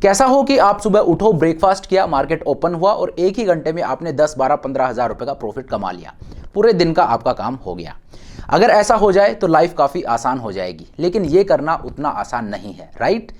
कैसा हो कि आप सुबह उठो, ब्रेकफास्ट किया, मार्केट ओपन हुआ और एक ही घंटे में आपने 10, 12, 15 हज़ार रुपए का प्रॉफिट कमा लिया, पूरे दिन का आपका काम हो गया। अगर ऐसा हो जाए तो लाइफ काफ़ी आसान हो जाएगी, लेकिन ये करना उतना आसान नहीं है। राइट?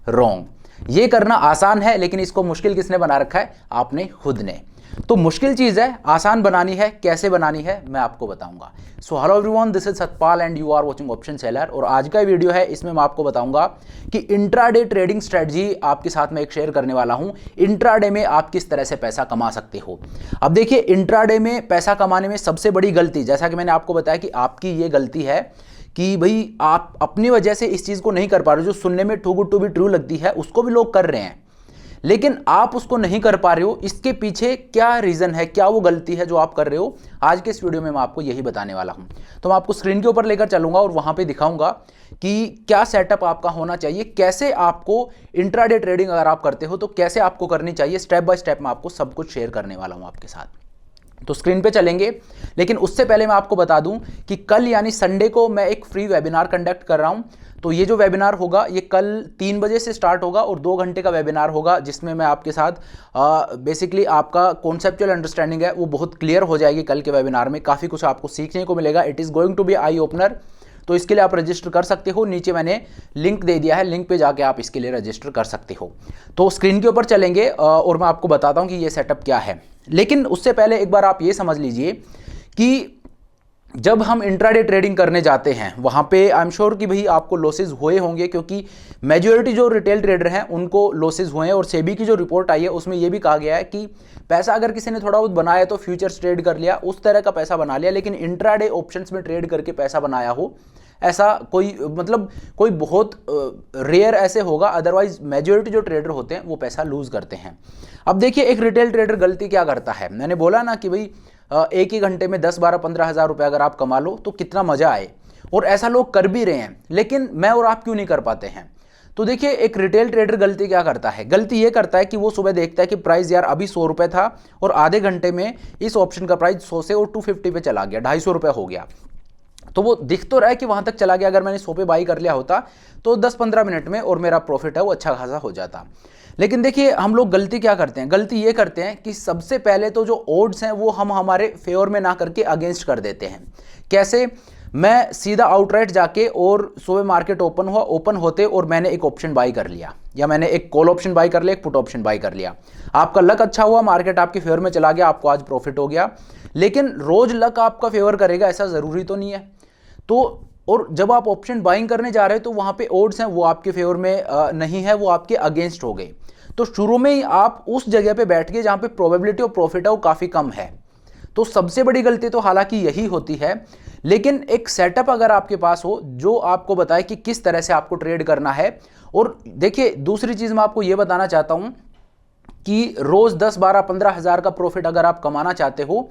रॉन्ग। ये करना आसान है, लेकिन इसको मुश्किल किसने बना रखा है? आपने खुद ने। तो मुश्किल चीज़ है, आसान बनानी है। कैसे बनानी है मैं आपको बताऊंगा। So hello everyone, this is Satpal and you are watching option seller. और आज का वीडियो है, इसमें मैं आपको बताऊंगा कि इंट्राडे ट्रेडिंग स्ट्रेटजी आपके साथ में एक शेयर करने वाला हूं। इंट्राडे में आप किस तरह से पैसा कमा सकते हो। अब देखिए, इंट्राडे में पैसा कमाने में सबसे बड़ी गलती, जैसा कि मैंने आपको बताया कि आपकी ये गलती है कि भाई आप अपनी वजह से इस चीज़ को नहीं कर पा रहे हो। जो सुनने में too good to be true लगती है, उसको भी लोग कर रहे हैं, लेकिन आप उसको नहीं कर पा रहे हो। इसके पीछे क्या रीज़न है, क्या वो गलती है जो आप कर रहे हो? आज के इस वीडियो में मैं आपको यही बताने वाला हूं। तो मैं आपको स्क्रीन के ऊपर लेकर चलूंगा और वहां पे दिखाऊंगा कि क्या सेटअप आपका होना चाहिए, कैसे आपको इंट्राडे ट्रेडिंग अगर आप करते हो तो कैसे आपको करनी चाहिए। स्टेप बाय स्टेप मैं आपको सब कुछ शेयर करने वाला हूं आपके साथ। तो स्क्रीन पे चलेंगे, लेकिन उससे पहले मैं आपको बता दूं कि कल यानी संडे को मैं एक फ्री वेबिनार कंडक्ट कर रहा हूं। तो ये जो वेबिनार होगा ये कल 3 बजे से स्टार्ट होगा और 2 घंटे का वेबिनार होगा, जिसमें मैं आपके साथ बेसिकली आपका कॉन्सेप्चुअल अंडरस्टैंडिंग है वो बहुत क्लियर हो जाएगी। कल के वेबिनार में काफ़ी कुछ आपको सीखने को मिलेगा। It is going to be eye opener. तो इसके लिए आप रजिस्टर कर सकते हो, नीचे मैंने लिंक दे दिया है, लिंक पे जाके आप इसके लिए रजिस्टर कर सकते हो। तो स्क्रीन के ऊपर चलेंगे और मैं आपको बताता हूँ कि ये सेटअप क्या है। लेकिन उससे पहले एक बार आप ये समझ लीजिए कि जब हम इंट्राडे ट्रेडिंग करने जाते हैं वहाँ पे आई एम श्योर कि भाई आपको लॉसेज हुए होंगे, क्योंकि मेजॉरिटी जो रिटेल ट्रेडर हैं उनको लॉसेज हुए हैं। और सेबी की जो रिपोर्ट आई है उसमें ये भी कहा गया है कि पैसा अगर किसी ने थोड़ा बहुत बनाया तो फ्यूचर्स ट्रेड कर लिया, उस तरह का पैसा बना लिया, लेकिन इंट्राडे ऑप्शंस में ट्रेड करके पैसा बनाया हो ऐसा कोई मतलब कोई बहुत रेयर ऐसे होगा। अदरवाइज मेजॉरिटी जो ट्रेडर होते हैं वो पैसा लूज करते हैं। अब देखिए, एक रिटेल ट्रेडर गलती क्या करता है। मैंने बोला ना कि भाई एक ही घंटे में 10, 12, 15 हज़ार रुपये अगर आप कमा लो तो कितना मजा आए, और ऐसा लोग कर भी रहे हैं, लेकिन मैं और आप क्यों नहीं कर पाते हैं? तो देखिए, एक रिटेल ट्रेडर गलती क्या करता है? गलती ये करता है कि वो सुबह देखता है कि प्राइस यार अभी 100 रुपये था और आधे घंटे में इस ऑप्शन का प्राइस 100 से और 250 पे चला गया, 250 रुपये हो गया। तो वो दिख तो रहा है कि वहां तक चला गया, अगर मैंने 100 पे बाई कर लिया होता तो 10-15 मिनट में और मेरा प्रॉफिट है वो अच्छा खासा हो जाता। लेकिन देखिए, हम लोग गलती क्या करते हैं? गलती ये करते हैं कि सबसे पहले तो जो ओड्स हैं वो हम हमारे फेवर में ना करके अगेंस्ट कर देते हैं। कैसे? मैं सीधा आउटराइट जाके और सुबह मार्केट ओपन हुआ, ओपन होते और मैंने एक ऑप्शन बाई कर लिया, या मैंने एक कॉल ऑप्शन बाई कर लिया, एक पुट ऑप्शन बाई कर लिया। आपका लक अच्छा हुआ, मार्केट आपके फेवर में चला गया, आपको आज प्रॉफिट हो गया। लेकिन रोज लक आपका फेवर करेगा ऐसा जरूरी तो नहीं है। तो और जब आप ऑप्शन बाइंग करने जा रहे हो तो वहां पे ओड्स हैं वो आपके फेवर में नहीं है, वो आपके अगेंस्ट हो गए। तो शुरू में ही आप उस जगह पे बैठ गए जहां पे प्रोबेबिलिटी ऑफ प्रॉफिट है वो काफी कम है। तो सबसे बड़ी गलती तो हालांकि यही होती है। लेकिन एक सेटअप अगर आपके पास हो जो आपको बताए कि किस तरह से आपको ट्रेड करना है। और देखिए, दूसरी चीज मैं आपको यह बताना चाहता हूं कि रोज 10, 12, 15 हज़ार का प्रॉफिट अगर आप कमाना चाहते हो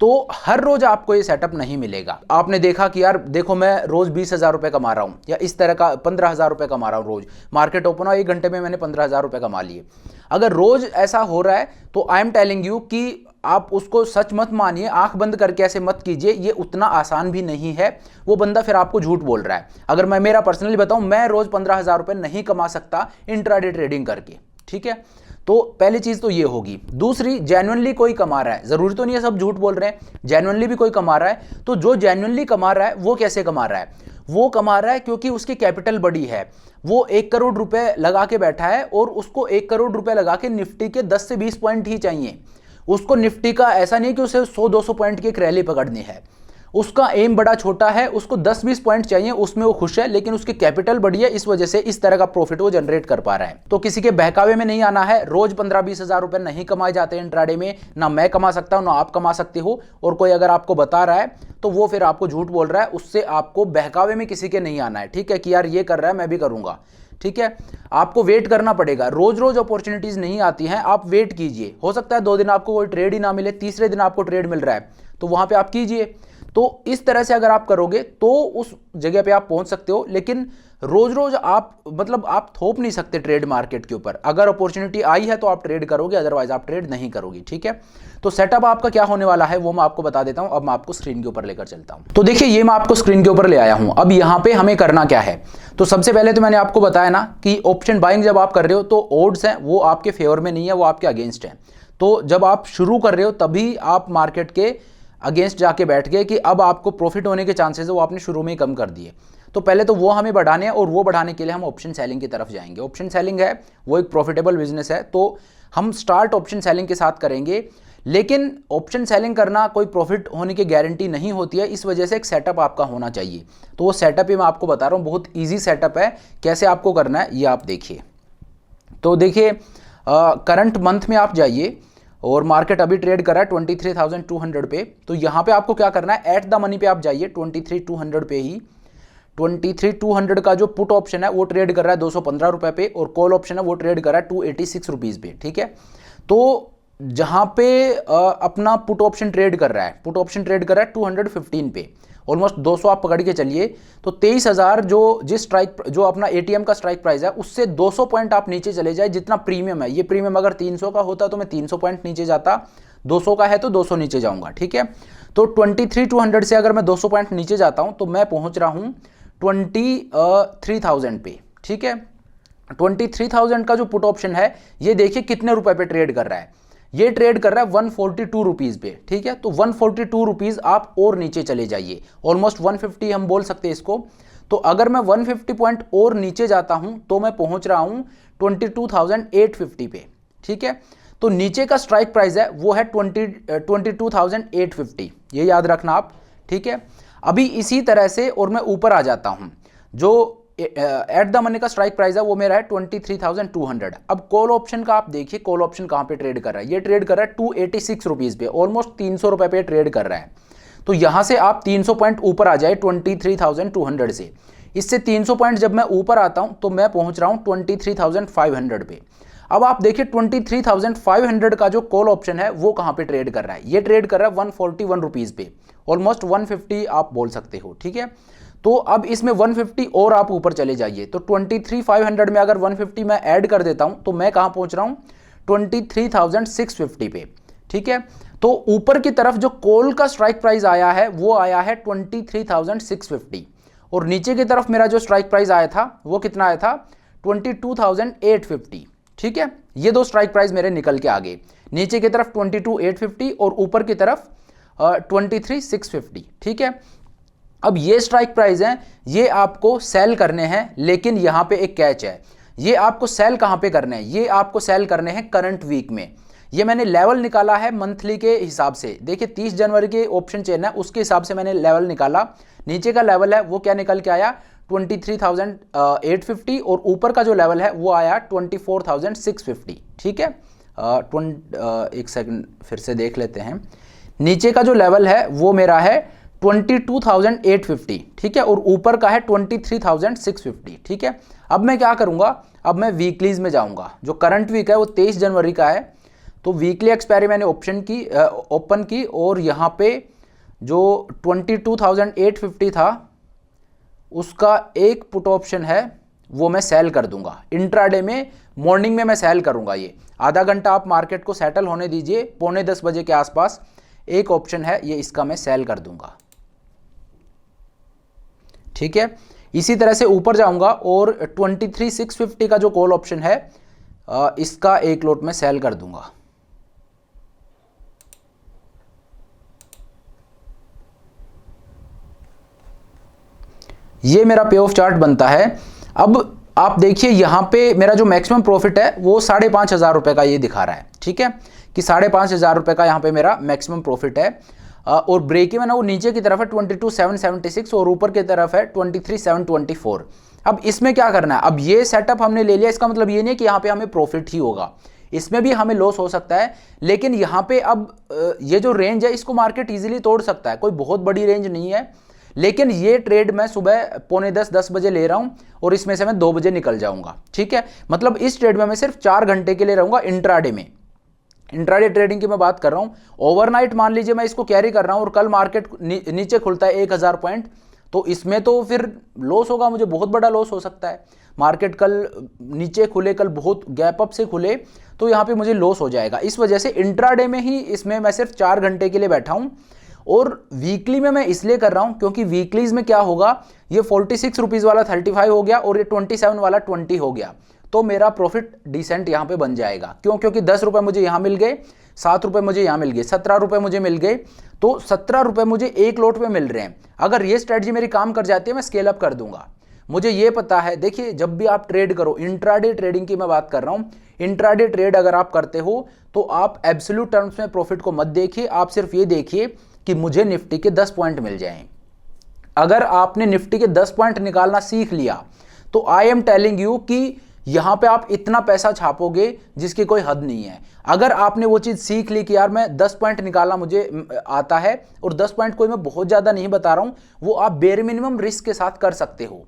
तो हर रोज आपको ये सेटअप नहीं मिलेगा। आपने देखा कि यार देखो, मैं रोज 20 हज़ार रुपये कमा रहा हूं, या इस तरह का 15 हज़ार रुपये कमा रहा हूं रोज। मार्केट ओपन हुआ, 1 घंटे में मैंने 15 हज़ार रुपये कमा लिए। अगर रोज ऐसा हो रहा है तो आई एम टेलिंग यू कि आप उसको सच मत मानिए, आंख बंद करके ऐसे मत कीजिए, ये उतना आसान भी नहीं है। वो बंदा फिर आपको झूठ बोल रहा है। अगर मैं मेरा पर्सनली बताऊं, मैं रोज 15 हज़ार रुपये नहीं कमा सकता इंट्राडे ट्रेडिंग करके। ठीक है? तो पहली चीज तो ये होगी। दूसरी, जेन्युइनली कोई कमा रहा है, जरूरी तो नहीं है सब झूठ बोल रहे हैं, जेन्युइनली भी कोई कमा रहा है। तो जो जेन्युइनली कमा रहा है वो कैसे कमा रहा है? वो कमा रहा है क्योंकि उसकी कैपिटल बड़ी है। वो 1 करोड़ रुपए लगा के बैठा है और उसको 1 करोड़ रुपए लगा के निफ्टी के 10 से 20 पॉइंट ही चाहिए। उसको निफ्टी का ऐसा नहीं कि उसे 100-200 पॉइंट की एक रैली पकड़नी है। उसका एम बड़ा छोटा है, उसको 10-20 पॉइंट चाहिए, उसमें वो खुश है, लेकिन उसकी कैपिटल बड़ी है, इस वजह से इस तरह का प्रॉफिट वो जनरेट कर पा रहा है। तो किसी के बहकावे में नहीं आना है। रोज 15-20 हज़ार रुपए नहीं कमाए जाते इंट्राडे में, ना मैं कमा सकता हूं ना आप कमा सकते हो। और कोई अगर आपको बता रहा है तो वो फिर आपको झूठ बोल रहा है, उससे आपको बहकावे में किसी के नहीं आना है। ठीक है कि यार ये कर रहा है मैं भी करूंगा। ठीक है? आपको वेट करना पड़ेगा, रोज रोज अपॉर्चुनिटीज नहीं आती हैं, आप वेट कीजिए। हो सकता है 2 दिन आपको कोई ट्रेड ही ना मिले, तीसरे दिन आपको ट्रेड मिल रहा है, तो वहां पे आप कीजिए। तो इस तरह से अगर आप करोगे तो उस जगह पे आप पहुंच सकते हो। लेकिन रोज रोज आप मतलब आप थोप नहीं सकते ट्रेड मार्केट के ऊपर। अगर अपॉर्चुनिटी आई है तो आप ट्रेड करोगे, अदरवाइज आप ट्रेड नहीं करोगे, ठीक है। तो सेटअप आपका क्या होने वाला है वो मैं आपको बता देता हूं। अब मैं आपको स्क्रीन के ऊपर लेकर चलता हूं। तो देखिए ये मैं आपको स्क्रीन के ऊपर ले आया हूं। अब यहां पे हमें करना क्या है, तो सबसे पहले तो मैंने आपको बताया ना कि ऑप्शन बाइंग जब आप कर रहे हो तो ओड्स हैं वो आपके फेवर में नहीं है, वो आपके अगेंस्ट है। तो जब आप शुरू कर रहे हो तभी आप मार्केट के अगेंस्ट जाके बैठ गए कि अब आपको प्रॉफिट होने के चांसेस है वो आपने शुरू में ही कम कर दिए। तो पहले तो वो हमें बढ़ाने हैं, और वो बढ़ाने के लिए हम ऑप्शन सेलिंग की तरफ जाएंगे। ऑप्शन सेलिंग है वो एक प्रॉफिटेबल बिजनेस है, तो हम स्टार्ट ऑप्शन सेलिंग के साथ करेंगे। लेकिन ऑप्शन सेलिंग करना कोई प्रॉफिट होने की गारंटी नहीं होती है, इस वजह से एक सेटअप आपका होना चाहिए। तो वो सेटअप ही मैं आपको बता रहा हूँ, बहुत ईजी सेटअप है, कैसे आपको करना है ये आप देखिए। तो देखिए करंट मंथ में आप जाइए और मार्केट अभी ट्रेड कर रहा है 23,200 पे। तो यहाँ पे आपको क्या करना है, एट द मनी पे आप जाइए 23,200 पे ही। 23,200 का जो पुट ऑप्शन है वो ट्रेड कर रहा है 215 रुपए पे, और कॉल ऑप्शन है वो ट्रेड कर रहा है 286 रुपीज़ पे, ठीक है। तो जहाँ पे अपना पुट ऑप्शन ट्रेड कर रहा है, पुट ऑप्शन ट्रेड कर रहा है 215 पे, ऑलमोस्ट 200 आप पकड़ के चलिए। तो 23,000 जो जिस स्ट्राइक जो अपना एटीएम का स्ट्राइक प्राइस है उससे 200 पॉइंट आप नीचे चले जाए, जितना प्रीमियम है। ये प्रीमियम अगर 300 का होता तो मैं 300 पॉइंट नीचे जाता, 200 का है तो 200 नीचे जाऊंगा, ठीक है। तो 23,200 से अगर मैं 200 पॉइंट नीचे जाता हूं तो मैं पहुंच रहा हूं 23,000 पे, ठीक है। 23,000 का जो पुट ऑप्शन है ये देखिए कितने रुपए पे ट्रेड कर रहा है, ये ट्रेड कर रहा है 142 रुपीज पे, ठीक है। तो 142 रुपीज आप और नीचे चले जाइए, ऑलमोस्ट 150 हम बोल सकते हैं इसको। तो अगर मैं 150 पॉइंट और नीचे जाता हूं तो मैं पहुंच रहा हूं 22,850 पे, ठीक है। तो नीचे का स्ट्राइक प्राइस है वो है 22,850, ये याद रखना आप, ठीक है। अभी इसी तरह से और मैं ऊपर आ जाता हूं, जो एट द मनी का स्ट्राइक प्राइस है वो मेरा है 23,200। अब कॉल ऑप्शन का आप देखिए, कॉल ऑप्शन कहां पे ट्रेड कर रहा है, ये ट्रेड कर रहा है 286 रुपीज पे, ऑलमोस्ट 300 रुपए पे ट्रेड कर रहा है। तो यहां से आप 300 पॉइंट ऊपर आ जाए 23,200 से। इससे 300 पॉइंट जब मैं ऊपर आता हूं तो मैं पहुंच रहा हूं 23,500 पे। अब आप देखिए 23,500 का जो कॉल ऑप्शन है वो कहां पे ट्रेड कर रहा है, ये ट्रेड कर रहा है 141 रुपीज पे, ऑलमोस्ट 150 आप बोल सकते हो, ठीक है। तो अब इसमें 150 और आप ऊपर चले जाइए, तो 23,500 में अगर 150 मैं ऐड कर देता हूं तो मैं कहां पहुंच रहा हूं 23,650 पे, ठीक है। तो ऊपर की तरफ जो कॉल का स्ट्राइक प्राइस आया है वो आया है 23,650, और नीचे की तरफ मेरा जो स्ट्राइक प्राइस आया था वो कितना आया था 22,850, ठीक है। ये दो स्ट्राइक प्राइस मेरे निकल के आ गए, नीचे की तरफ 22,850 और ऊपर की तरफ 23,650, ठीक है। अब ये स्ट्राइक प्राइस हैं, ये आपको सेल करने हैं, लेकिन यहां पे एक कैच है, ये आपको सेल कहां पे करने हैं, ये आपको सेल करने हैं करंट वीक में। ये मैंने लेवल निकाला है मंथली के हिसाब से, देखिए 30 जनवरी के ऑप्शन चेन है उसके हिसाब से मैंने लेवल निकाला। नीचे का लेवल है वो क्या निकल के आया 23,850, और ऊपर का जो लेवल है वो आया 24,650, ठीक है। एक सेकंड फिर से देख लेते हैं। नीचे का जो लेवल है वो मेरा है 22,850, ठीक है, और ऊपर का है 23,650, ठीक है। अब मैं क्या करूंगा, अब मैं वीकलीज में जाऊंगा। जो करंट वीक है वो 23 जनवरी का है, तो वीकली एक्सपायरी मैंने ओपन की, और यहां पे जो 22,850 था उसका एक पुट ऑप्शन है वो मैं सेल कर दूंगा इंट्राडे में, मॉर्निंग में मैं सेल करूंगा। ये आधा घंटा आप मार्केट को सेटल होने दीजिए, 9:45 बजे के आसपास एक ऑप्शन है ये, इसका मैं सेल कर दूंगा, ठीक है। इसी तरह से ऊपर जाऊंगा और 23,650 का जो कॉल ऑप्शन है इसका एक लॉट में सेल कर दूंगा। ये मेरा पे ऑफ चार्ट बनता है। अब आप देखिए यहां पे मेरा जो मैक्सिमम प्रॉफिट है वो 5,500 रुपए का ये दिखा रहा है, ठीक है, कि 5,500 रुपए का यहां पे मेरा मैक्सिमम प्रॉफिट है। और ब्रेक इवन है वो नीचे की तरफ है 22,776 और ऊपर की तरफ है 23,724। अब इसमें क्या करना है, अब ये सेटअप हमने ले लिया, इसका मतलब ये नहीं कि यहाँ पे हमें प्रॉफिट ही होगा, इसमें भी हमें लॉस हो सकता है। लेकिन यहाँ पे अब ये जो रेंज है इसको मार्केट इजीली तोड़ सकता है, कोई बहुत बड़ी रेंज नहीं है। लेकिन ये ट्रेड मैं सुबह 9:45-10 बजे ले रहा हूं और इसमें से मैं 2 बजे निकल जाऊंगा, ठीक है। मतलब इस ट्रेड में मैं सिर्फ 4 घंटे के लिए रहूंगा इंट्राडे में। इंट्राडे ट्रेडिंग की मैं बात कर रहा हूं। ओवरनाइट मान लीजिए मैं इसको कैरी कर रहा हूं और कल मार्केट नीचे खुलता है 1,000 पॉइंट, तो इसमें तो फिर लॉस होगा, मुझे बहुत बड़ा लॉस हो सकता है। मार्केट कल नीचे खुले, कल बहुत गैप अप से खुले, तो यहाँ पे मुझे लॉस हो जाएगा। इस वजह से इंट्राडे में ही इसमें मैं सिर्फ 4 घंटे के लिए बैठा हूँ। और वीकली में मैं इसलिए कर रहा हूँ क्योंकि वीकलीज में क्या होगा, ये 46 रुपीज़ वाला 35 हो गया और ये 27 वाला 20 हो गया, तो मेरा प्रॉफिट डिसेंट यहाँ पे बन जाएगा। क्यों? क्योंकि 10 रुपये मुझे यहाँ मिल गए, 7 रुपये मुझे यहाँ मिल गए, 17 रुपये मुझे मिल गए, तो 17 रुपये मुझे एक लोट पे मिल रहे हैं। अगर ये स्ट्रेटजी मेरी काम कर जाती है, मैं स्केल अप कर दूंगा। मुझे ये पता है, देखिए जब भी आप ट्रेड करो, इंट्राडे ट्रेडिंग की मैं बात कर रहा हूँ, इंट्राडे ट्रेड अगर आप करते हो तो आप एब्सोल्यूट टर्म्स में प्रॉफिट को मत देखिए, आप सिर्फ ये देखिए कि मुझे निफ्टी के 10 पॉइंट मिल जाएं। अगर आपने निफ्टी के 10 पॉइंट निकालना सीख लिया तो आई एम टेलिंग यू कि यहां पे आप इतना पैसा छापोगे जिसकी कोई हद नहीं है। अगर आपने वो चीज सीख ली कि यार मैं 10 पॉइंट निकालना मुझे आता है, और 10 पॉइंट कोई मैं बहुत ज्यादा नहीं बता रहा हूं, वो आप बेर मिनिमम रिस्क के साथ कर सकते हो।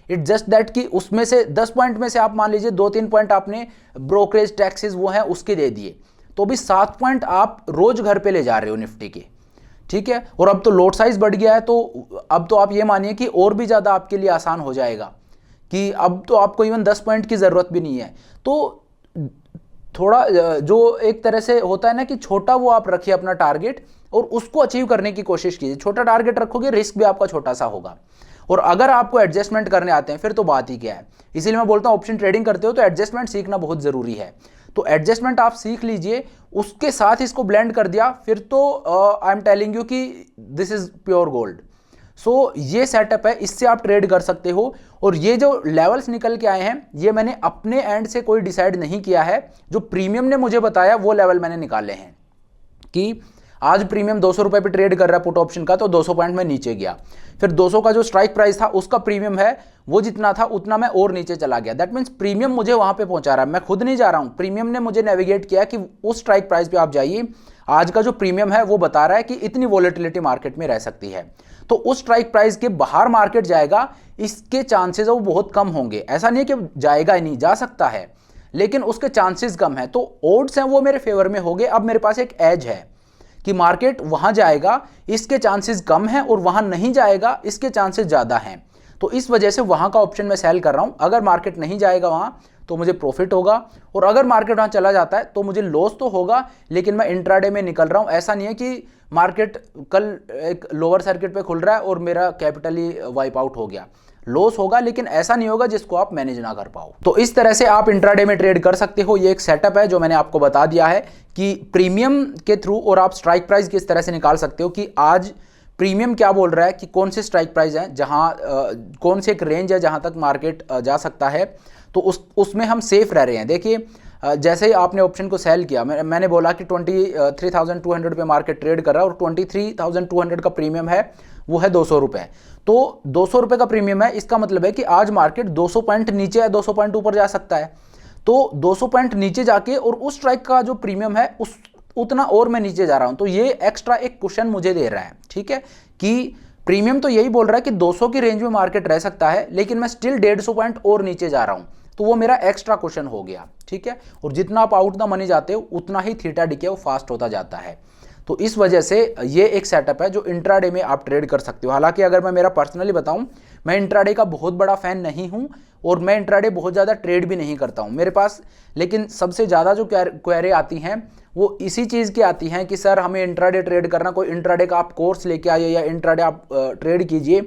इट जस्ट दैट कि उसमें से 10 पॉइंट में से आप मान लीजिए 2-3 पॉइंट आपने ब्रोकरेज टैक्सेस वो है उसके दे दिए, तो भी 7 पॉइंट आप रोज घर पे ले जा रहे हो निफ्टी के, ठीक है। और अब तो लोट साइज बढ़ गया है, तो अब तो आप ये मानिए कि और भी ज्यादा आपके लिए आसान हो जाएगा कि अब तो आपको इवन 10 पॉइंट की जरूरत भी नहीं है। तो थोड़ा जो एक तरह से होता है ना कि छोटा वो आप रखिए अपना टारगेट और उसको अचीव करने की कोशिश कीजिए। छोटा टारगेट रखोगे, रिस्क भी आपका छोटा सा होगा। और अगर आपको एडजस्टमेंट करने आते हैं फिर तो बात ही क्या है। इसीलिए मैं बोलता हूं ऑप्शन ट्रेडिंग करते हो तो एडजस्टमेंट सीखना बहुत जरूरी है। तो एडजस्टमेंट आप सीख लीजिए, उसके साथ इसको ब्लेंड कर दिया, फिर तो आई एम टेलिंग यू कि दिस इज प्योर गोल्ड। सो ये सेटअप है, इससे आप ट्रेड कर सकते हो। और ये जो लेवल्स निकल के आए हैं, ये मैंने अपने एंड से कोई डिसाइड नहीं किया है, जो प्रीमियम ने मुझे बताया वो लेवल मैंने निकाले हैं कि आज प्रीमियम 200 रुपए पे ट्रेड कर रहा है पुट ऑप्शन का, तो 200 पॉइंट में नीचे गया। फिर 200 का जो स्ट्राइक प्राइस था उसका प्रीमियम है, वो जितना था उतना मैं और नीचे चला गया। दैट मीन्स प्रीमियम मुझे वहां पे पहुंचा रहा है, मैं खुद नहीं जा रहा हूं। प्रीमियम ने मुझे नेविगेट किया कि उस स्ट्राइक प्राइस पे आप जाइए। आज का जो प्रीमियम है वो बता रहा है कि इतनी वॉलेटिलिटी मार्केट में रह सकती है, तो उस स्ट्राइक प्राइस के बाहर मार्केट जाएगा, इसके चांसेस वो बहुत कम होंगे। ऐसा नहीं है कि जाएगा ही नहीं, जा सकता है, लेकिन उसके चांसेस कम है। तो ओड्स हैं वो मेरे फेवर में हो गए। अब मेरे पास एक एज है कि मार्केट वहां जाएगा, इसके चांसेस कम हैं, और वहां नहीं जाएगा, इसके चांसेस ज्यादा हैं। तो इस वजह से वहां का ऑप्शन मैं सेल कर रहा हूं। अगर मार्केट नहीं जाएगा वहां तो मुझे प्रॉफिट होगा, और अगर मार्केट वहां चला जाता है तो मुझे लॉस तो होगा, लेकिन मैं इंट्राडे में निकल रहा हूं। ऐसा नहीं है कि मार्केट कल एक लोअर सर्किट पे खुल रहा है और मेरा कैपिटल ही वाइप आउट हो गया। लॉस होगा, लेकिन ऐसा नहीं होगा जिसको आप मैनेज ना कर पाओ। तो इस तरह से आप इंट्राडे में ट्रेड कर सकते हो। ये एक सेटअप है जो मैंने आपको बता दिया है कि प्रीमियम के थ्रू, और आप स्ट्राइक प्राइस किस तरह से निकाल सकते हो कि आज प्रीमियम क्या बोल रहा है कि कौन से स्ट्राइक प्राइस है, जहां कौन से एक रेंज है जहां तक मार्केट जा सकता है, तो उसमें हम सेफ रह रहे हैं। देखिए जैसे ही आपने ऑप्शन को सेल किया, मैंने बोला कि 23,200 पे मार्केट ट्रेड कर रहा है और 23,200 का प्रीमियम है, वो है 200 रुपये। तो 200 रुपये का प्रीमियम है, इसका मतलब है कि आज मार्केट 200 पॉइंट नीचे या 200 पॉइंट ऊपर जा सकता है। तो 200 पॉइंट नीचे जाके, और उस स्ट्राइक का जो प्रीमियम है उतना और मैं नीचे जा रहा हूं, तो ये एक्स्ट्रा एक कुशन मुझे दे रहा है, ठीक है। कि प्रीमियम तो यही बोल रहा है कि 200 की रेंज में मार्केट रह सकता है, लेकिन मैं स्टिल 150 पॉइंट और नीचे जा रहा हूं, तो वो मेरा एक्स्ट्रा क्वेश्चन हो गया, ठीक है। और जितना आप आउट द मनी जाते हो उतना ही थीटा डीके वो फास्ट होता जाता है। तो इस वजह से ये एक सेटअप है जो इंट्राडे में आप ट्रेड कर सकते हो। हालांकि अगर मैं मेरा पर्सनली बताऊं, मैं इंट्राडे का बहुत बड़ा फैन नहीं हूं, और मैं इंट्राडे बहुत ज़्यादा ट्रेड भी नहीं करता हूं मेरे पास। लेकिन सबसे ज़्यादा जो क्वेरी आती हैं वो इसी चीज़ की आती हैं कि सर हमें इंट्राडे ट्रेड करना, कोई इंट्राडे का आप कोर्स लेके आइए या इंट्राडे आप ट्रेड कीजिए।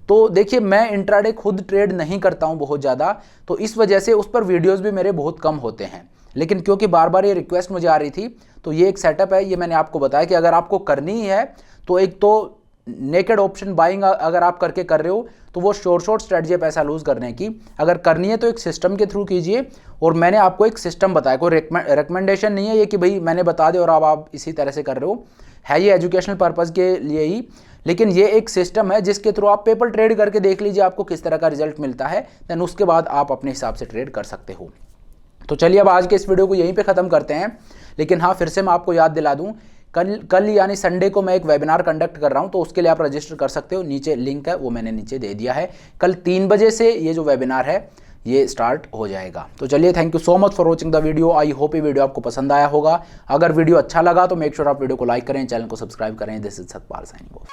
तो देखिए मैं इंट्राडे खुद ट्रेड नहीं करता हूं बहुत ज़्यादा, तो इस वजह से उस पर वीडियोज़ भी मेरे बहुत कम होते हैं। लेकिन क्योंकि बार बार ये रिक्वेस्ट मुझे आ रही थी, तो ये एक सेटअप है, ये मैंने आपको बताया कि अगर आपको करनी है तो एक तो नेकेड ऑप्शन बाइंग अगर आप करके कर रहे हो तो वो शॉर्ट स्ट्रेटजी है पैसा लूज करने की। अगर करनी है तो एक सिस्टम के थ्रू कीजिए, और मैंने आपको एक सिस्टम बताया, कोई रिकमेंडेशन नहीं है ये कि भाई मैंने बता दिया और अब आप इसी तरह से कर रहे हो, है ये एजुकेशनल पर्पज़ के लिए ही। लेकिन ये एक सिस्टम है जिसके थ्रू आप पेपर ट्रेड करके देख लीजिए आपको किस तरह का रिजल्ट मिलता है, देन उसके बाद आप अपने हिसाब से ट्रेड कर सकते हो। तो चलिए अब आज के इस वीडियो को यहीं पे ख़त्म करते हैं। लेकिन हाँ, फिर से मैं आपको याद दिला दूं, कल यानी संडे को मैं एक वेबिनार कंडक्ट कर रहा हूं, तो उसके लिए आप रजिस्टर कर सकते हो। नीचे लिंक है वो मैंने नीचे दे दिया है। कल 3 बजे से ये जो वेबिनार है ये स्टार्ट हो जाएगा। तो चलिए, thank you so much for watching the video. I hope ये वीडियो आपको पसंद आया होगा। अगर वीडियो अच्छा लगा तो मेक श्योर आप वीडियो को लाइक करें, चैनल को सब्सक्राइब करें। This is Satpal signing off.